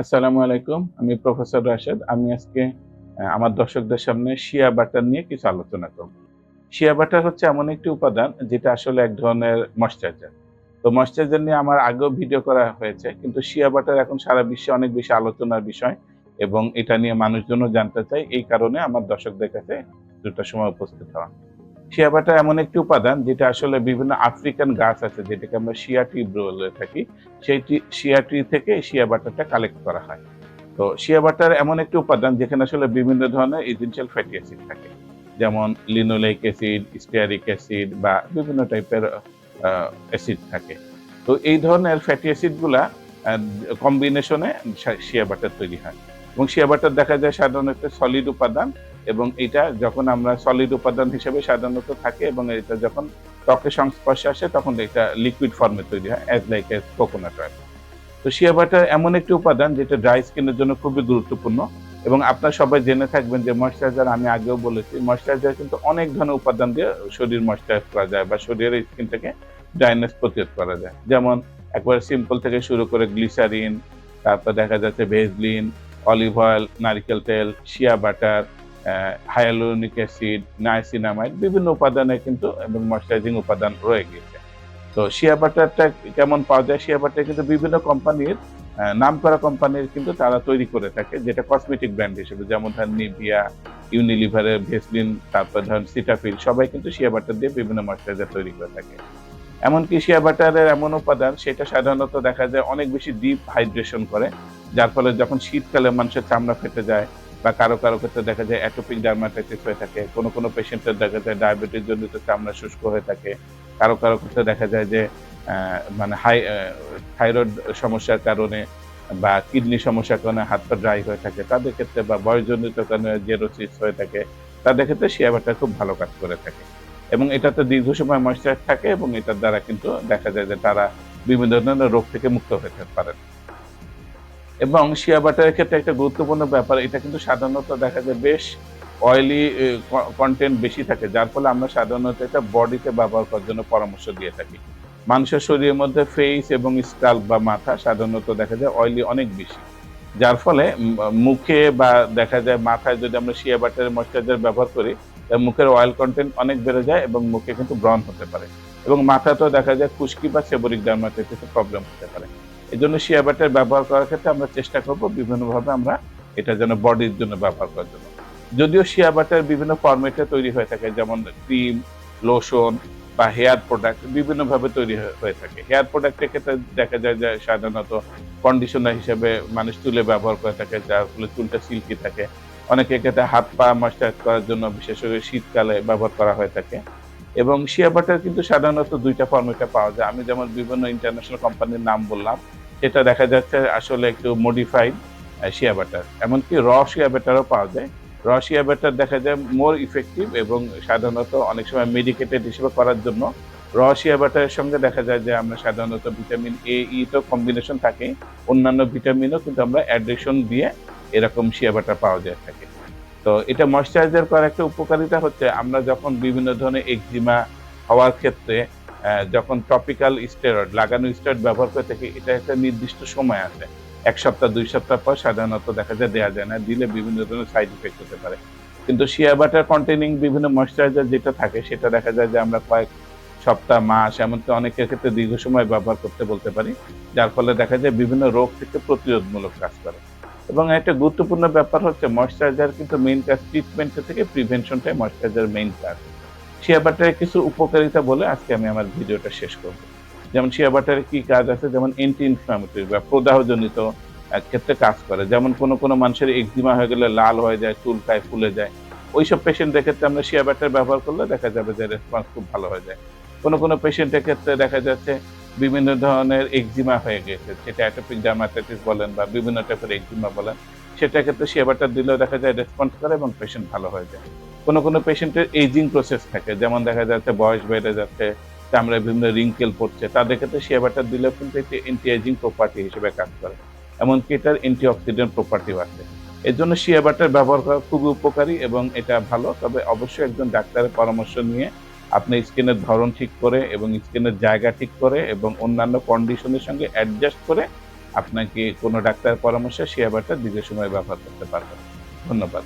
আসসালামু আলাইকুম। আমি প্রফেসর রাশেদ। আমি আজকে আমার দর্শকদের সামনে শিয়া বাটার নিয়ে কিছু আলোচনা করব। শিয়া বাটার হচ্ছে এমন একটি উপাদান যেটা আসলে এক ধরনের ময়েশ্চারাইজার। তো ময়েশ্চারাইজার নিয়ে আমার আগেও ভিডিও করা হয়েছে। কিন্তু শিয়া বাটার এখন সারা বিশ্বে অনেক বেশি আলোচনার বিষয় এবং এটা নিয়ে মানুষজনও জানতে চায়। এই কারণে আমার দর্শকদের কাছে কিছুটা সময় উপস্থিত হওয়া। শিয়া বাটার এমন একটি উপাদান যেটা আসলে বিভিন্ন আফ্রিকান গাছ আছে যেটাকে আমরা শিয়া ট্রি বলে থাকি। সেই শিয়া ট্রি থেকে শিয়া বাটারটা কালেক্ট করা হয়। তো শিয়া বাটার এমন একটি উপাদান যেখানে আসলে বিভিন্ন ধরনের এসেনশিয়াল ফ্যাটি অ্যাসিড থাকে। যেমন লিনোলেইক অ্যাসিড, স্টিয়ারিক অ্যাসিড বা বিভিন্ন টাইপের অ্যাসিড থাকে। তো এই ধরনের ফ্যাটি অ্যাসিড গুলা আ কম্বিনেশনে শিয়া বাটার তৈরি হয়। এবং শিয়া বাটার দেখা যায় সাধারণত সলিড উপাদান এবং এটা যখন আমরা সলিড উপাদান হিসেবে সাধারণত থাকে এবং এটা যখন ত্বকের সংস্পর্শে আসে তখন এটা লিকুইড ফর্মে তৈরি হয় লাইক এস কোকোনাট অয়েল। তো শিয়া বাটার এমন একটি উপাদান যেটা ড্রাই স্কিনের জন্য খুবই গুরুত্বপূর্ণ এবং আপনারা সবাই জেনে থাকবেন যে ময়েশ্চারাইজার আমি আগেও বলেছি, ময়েশ্চারাইজার কিন্তু অনেক ধরনের উপাদান দিয়ে শরীর ময়েশ্চারাইজ করা যায় বা শরীরের স্কিনটাকে ড্রাইনেস প্রতিরোধ করা যায়। যেমন একবারে সিম্পল থেকে শুরু করে গ্লিসারিন, তারপর দেখা যাচ্ছে ভেসলিন, অলিভ অয়েল, নারিকেল তেল, shea butter, hyaluronic acid, niacinamide বিভিন্ন উপাদানে কিন্তু এবং ময়েশ্চারাইজিং উপাদান রয়ে গিয়েছে। তো শিয়া বাটারটা কেমন পাওয়া যায়? শিয়া বাটার কিন্তু বিভিন্ন কোম্পানির নামকরা কোম্পানির কিন্তু তারা তৈরি করে থাকে যেটা কসমেটিক ব্র্যান্ড হিসেবে। যেমন ধরেন নিভিয়া, ইউনিলিভারের ভেসলিন, তারপর ধরেন সিটাফিল সবাই কিন্তু শিয়া বাটার দিয়ে বিভিন্ন ময়েশ্চারাইজার তৈরি করে থাকে। এমনকি শিয়া বাটারের এমন উপাদান সেটা সাধারণত দেখা যায় অনেক বেশি ডিপ হাইড্রেশন করে। যার ফলে যখন শীতকালে মানুষের চামড়া ফেটে যায় বা কারো ক্ষেত্রে দেখা যায় অ্যাটোপিক ডার্মাটাইটিস হয়ে থাকে। কোনো পেশেন্টের দেখা যায় ডায়াবেটিস জনিত চামড়া শুষ্ক হয়ে থাকে। কারো ক্ষেত্রে দেখা যায় যে মানে থাইরয়েড সমস্যার কারণে বা কিডনি সমস্যার কারণে হাত পা ড্রাই হয়ে থাকে। তাদের ক্ষেত্রে বা বয়সজনিত কারণে জেরোসিস হয়ে থাকে। তাদের ক্ষেত্রে শিয়া বাটার খুব ভালো কাজ করে থাকে। এবং এটাতে দীর্ঘ সময় ময়েশ্চার থাকে এবং এটার দ্বারা কিন্তু দেখা যায় যে তারা বিভিন্ন ধরনের রোগ থেকে মুক্ত হতে পারেন। এবং শিয়া বাটারের ক্ষেত্রে একটা গুরুত্বপূর্ণ ব্যাপার, এটা কিন্তু সাধারণত দেখা যায় বেশ অয়েলি কনটেন্ট বেশি থাকে। যার ফলে আমরা সাধারণত এটা বডিতে ব্যবহার করার জন্য পরামর্শ দিয়ে থাকি। মানুষের শরীরের মধ্যে ফেইস এবং স্কাল্প বা মাথা সাধারণত দেখা যায় অয়েলি অনেক বেশি। যার ফলে মুখে বা দেখা যায় মাথায় যদি আমরা শিয়া বাটারের ময়েশ্চারাইজার ব্যবহার করি, মুখের অয়েল কনটেন্ট অনেক বেড়ে যায় এবং মুখে কিন্তু ব্রণ হতে পারে। এবং মাথাতেও দেখা যায় খুশকি বা সেবোরিক ডার্মাটাইটিসের প্রবলেম হতে পারে। এজন্য শিয়া বাটার ব্যবহার করার ক্ষেত্রে আমরা চেষ্টা করব বিভিন্নভাবে আমরা এটা যেন বডির জন্য ব্যবহার করার জন্য। যদিও শিয়া বাটার বিভিন্ন ফরমেটে তৈরি হয়ে থাকে যেমন ক্রিম, লোশন বা হেয়ার প্রোডাক্ট বিভিন্নভাবে তৈরি হয়ে থাকে। হেয়ার প্রোডাক্টের ক্ষেত্রে দেখা যায় যে সাধারণত কন্ডিশনার হিসেবে মানুষ চুলে ব্যবহার করে থাকে যার ফলে চুলটা সিল্কি থাকে। অনেকের ক্ষেত্রে হাত পা ময়েশ্চারাইজ করার জন্য বিশেষ করে শীতকালে ব্যবহার করা হয়ে থাকে। এবং শিয়া বাটার কিন্তু সাধারণত ২ টা ফরমেটে পাওয়া যায়। আমি যেমন বিভিন্ন ইন্টারন্যাশনাল কোম্পানির নাম বললাম, সেটা দেখা যাচ্ছে আসলে একটু মডিফাইড শিয়া বাটার। এমনকি শিয়া বাটারও পাওয়া যায়। শিয়া বাটার দেখা যায় মোর ইফেক্টিভ এবং সাধারণত অনেক সময় মেডিকেটেড হিসেবে করার জন্য শিয়া বাটারের সঙ্গে দেখা যায় যে আমরা সাধারণত ভিটামিন এ, ই তো কম্বিনেশন থাকেই। অন্যান্য ভিটামিনও কিন্তু আমরা অ্যাডিশন দিয়ে এরকম শিয়া বাটার পাওয়া যায় থাকে। তো এটা ময়েশ্চারাইজার করার একটা উপকারিতা হচ্ছে আমরা যখন বিভিন্ন ধরনের একজিমা হওয়ার ক্ষেত্রে যখন টপিক্যাল স্টেরয়েড লাগানো স্টেরয়েড ব্যবহার করে থাকি, এটা একটা নির্দিষ্ট সময় আছে। ১ সপ্তাহ ২ সপ্তাহ পর সাধারণত দেখা যায় দেয়া যায় না। দিলে বিভিন্ন ধরনের সাইড ইফেক্ট হতে পারে। কিন্তু শিয়া বাটার কন্টেইনিং বিভিন্ন ময়েশ্চারাইজার যেটা থাকে সেটা দেখা যায় যে আমরা কয়েক সপ্তাহ, মাস এমনকি অনেকের ক্ষেত্রে দীর্ঘ সময় ব্যবহার করতে বলতে পারি। যার ফলে দেখা যায় বিভিন্ন রোগ থেকে প্রতিরোধমূলক কাজ করে। এবং একটা গুরুত্বপূর্ণ ব্যাপার হচ্ছে ময়েশ্চারাইজার কিন্তু মেইন কাজ ট্রিটমেন্ট থেকে প্রিভেনশনটাই ময়েশ্চারাইজার মেইন কাজ। শিয়া বাটারের কিছু উপকারিতা বলে আজকে আমি আমার ভিডিওটা শেষ করব। যেমন শিয়া বাটারের কি কাজ আছে, যেমন অ্যান্টি ইনফ্ল্যামেটরি বা প্রদাহজনিত ক্ষেত্রে কাজ করে। যেমন কোনো মানুষের একজিমা হয়ে গেলে লাল হয়ে যায়, চুলকায়, ফুলে যায়। ওইসব পেশেন্টদের ক্ষেত্রে আমরা শিয়া বাটার ব্যবহার করলে দেখা যাবে যে রেসপন্স খুব ভালো হয়ে যায়। কোনো পেশেন্টের ক্ষেত্রে দেখা যাচ্ছে বিভিন্ন ধরনের একজিমা হয়ে গেছে। সেটা অ্যাটোপিক ডার্মাটাইটিস বলেন বা বিভিন্ন টাইপের একজিমা বলেন। সেটার ক্ষেত্রে শিয়া বাটার দিলেও দেখা যায় রেসপন্স করে এবং পেশেন্ট ভালো হয়ে যায়। কোনো পেশেন্টের এইজিং প্রসেস থাকে। যেমন দেখা যাচ্ছে বয়স বেড়ে যাচ্ছে, চামড়ায় বিভিন্ন রিঙ্কেল পড়ছে। তাদের ক্ষেত্রে শিয়া বাটার দিলেও কিন্তু একটি অ্যান্টি এজিং প্রপার্টি হিসেবে কাজ করে। এমনকি এটার অ্যান্টিঅক্সিডেন্ট প্রপার্টিও আছে। এজন্য শিয়া বাটার ব্যবহার করা খুবই উপকারী এবং এটা ভালো। তবে অবশ্যই একজন ডাক্তারের পরামর্শ নিয়ে আপনি স্কিনের ধরন ঠিক করে এবং স্কিনের জায়গা ঠিক করে এবং অন্যান্য কন্ডিশনের সঙ্গে অ্যাডজাস্ট করে আপনাকে কোনো ডাক্তারের পরামর্শে শিয়া বাটার দীর্ঘ সময় ব্যবহার করতে পারবেন। ধন্যবাদ।